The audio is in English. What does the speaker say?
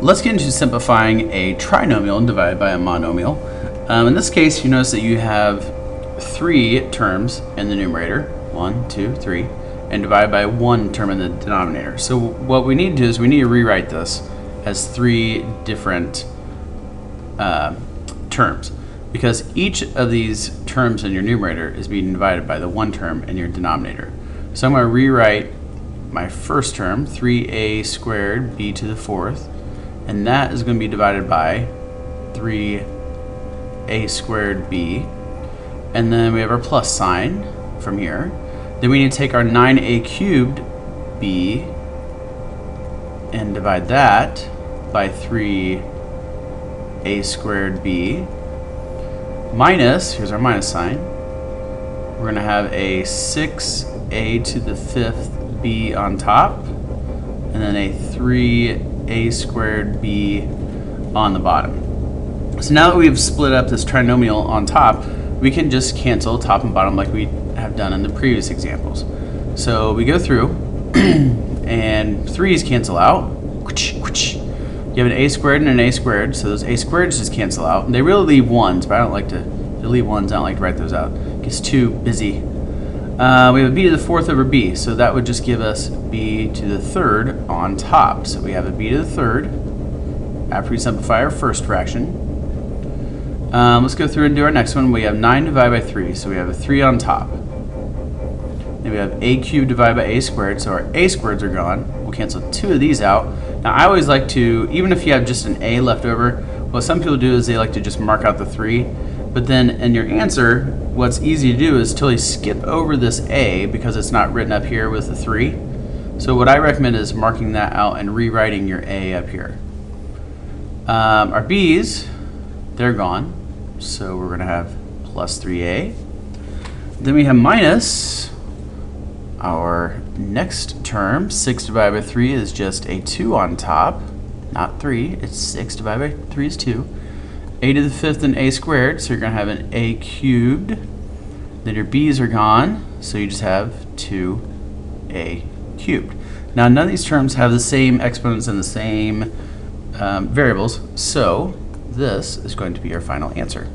let's get into simplifying a trinomial and divide by a monomial. In this case, you notice that you have 3 terms in the numerator, 1, 2, 3, and divide by 1 term in the denominator. So what we need to do is we need to rewrite this as 3 different terms, because each of these terms in your numerator is being divided by the 1 term in your denominator. So I'm going to rewrite my first term, 3a squared b to the 4th, and that is going to be divided by 3a squared b, and then we have our plus sign from here. Then we need to take our 9a cubed b and divide that by 3a squared b minus, here's our minus sign, we're going to have a 6a to the 5th b on top, and then a 3a squared b on the bottom. So now that we've split up this trinomial on top, we can just cancel top and bottom like we have done in the previous examples. So we go through and 3's cancel out. You have an a squared and an a squared, so those a squareds just cancel out. And they really leave 1s, but I don't like to leave 1s. I don't like to write those out. It gets too busy. We have a b to the 4th over b, so that would just give us b to the 3rd on top. So we have a b to the 3rd after we simplify our first fraction. Let's go through and do our next one. We have 9 divided by 3, so we have a 3 on top. Then we have a cubed divided by a squared, so our a squareds are gone. We'll cancel 2 of these out. Now I always like to, even if you have just an a left over, what some people do is they like to just mark out the 3. But then in your answer, what's easy to do is totally skip over this a because it's not written up here with the 3. So what I recommend is marking that out and rewriting your a up here. Our b's, they're gone. So we're going to have plus 3a. Then we have minus our next term. 6 divided by 3 is just a 2 on top. Not 3, it's 6 divided by 3 is 2. A to the 5th and a squared, so you're going to have an a cubed. Then your b's are gone, so you just have 2a cubed. Now none of these terms have the same exponents and the same variables, so this is going to be our final answer.